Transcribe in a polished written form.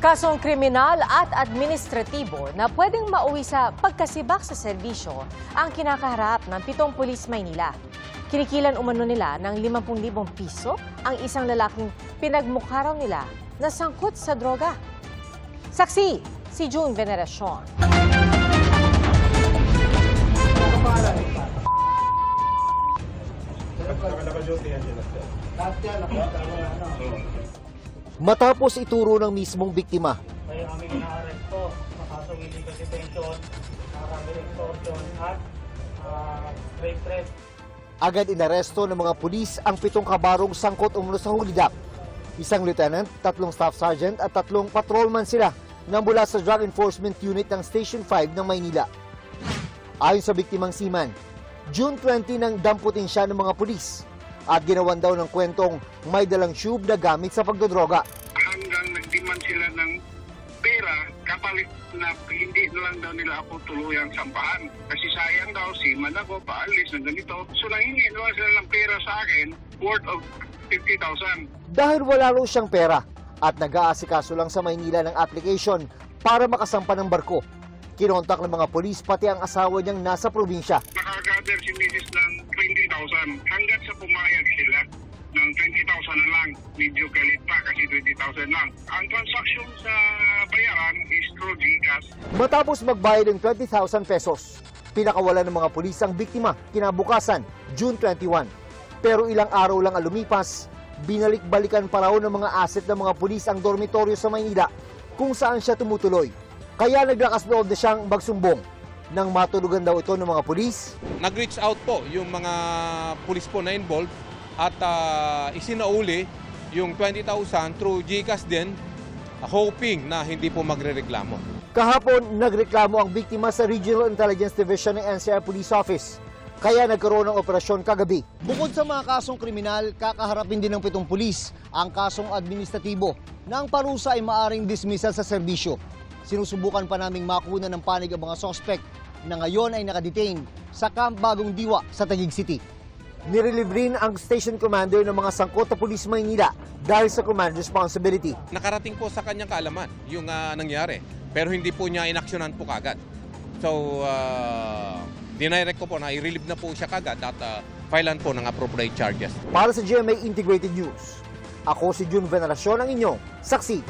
Kasong kriminal at administratibo na pwedeng mauwi sa pagkasibak sa serbisyo ang kinakaharap ng 7 pulis Maynila. Kinikilan umano nila ng 50,000 piso ang isang lalaking pinagmukha raw nila na sangkot sa droga. Saksi, si June Veneracion. Matapos ituro ng mismong biktima, kaya kami ina-arresto sa kasong illegal detention, extortion at rape threat. agad inaresto ng mga pulis ang 7 kabarong sangkot umano sa hulidap. Isang lieutenant, 3 staff sergeant at 3 patrolman sila na mula sa Drug Enforcement Unit ng Station 5 ng Maynila. Ayon sa biktimang seaman, June 20 nang damputin siya ng mga pulis at ginawan daw ng kwentong may dalang tube na gamit sa pagdodroga. Hanggang nagdiman sila ng pera, kapalit na hindi na lang daw nila ako tuluyang sampahan. Kasi sayang daw, siman ako, paalis na ganito. So nanghingi naman sila ng pera sa akin, worth of 50,000. Dahil wala raw siyang pera at nag-aasikaso lang sa Maynila ng application para makasampa ng barko. Kinontak ng mga pulis pati ang asawa niyang nasa probinsya. Nakagather si Mrs. ng 20,000 hanggat sa pumayag sila ng 20,000 na lang. Medyo galit pa kasi 20,000 lang. Ang transaction sa bayaran is through GCash. Matapos magbayad ng 20,000 pesos, pinakawalan ng mga pulis ang biktima kinabukasan, June 21. Pero ilang araw lang ang lumipas, binalik-balikan pa raw ng mga asset ng mga pulis ang dormitoryo sa Maynila kung saan siya tumutuloy. Kaya naglakas loob na siyang magsumbong. Nang matulugan daw ito ng mga pulis, nag-reach out po yung mga pulis po na involved at isinauli yung 20,000 through GCash din, hoping na hindi po magrereklamo. Kahapon, nagreklamo ang biktima sa Regional Intelligence Division ng NCR Police Office. Kaya nagkaroon ng operasyon kagabi. Bukod sa mga kasong kriminal, kakaharapin din ng 7 pulis ang kasong administratibo na ang parusa ay maaring dismissal sa serbisyo. Sinusubukan pa naming makuna ng panig ang mga sospek na ngayon ay nakadetain sa Camp Bagong Diwa sa Taguig City. Nirelieve rin ang station commander ng mga sangkot na pulis Maynila dahil sa command responsibility. Nakarating po sa kanyang kaalaman yung nangyari, pero hindi po niya inaksyonan po kagad. So, dinirect ko po na i-relieve na po siya kagad at filean po ng appropriate charges. Para sa GMA Integrated News, ako si June Veneracion, ang inyong saksi.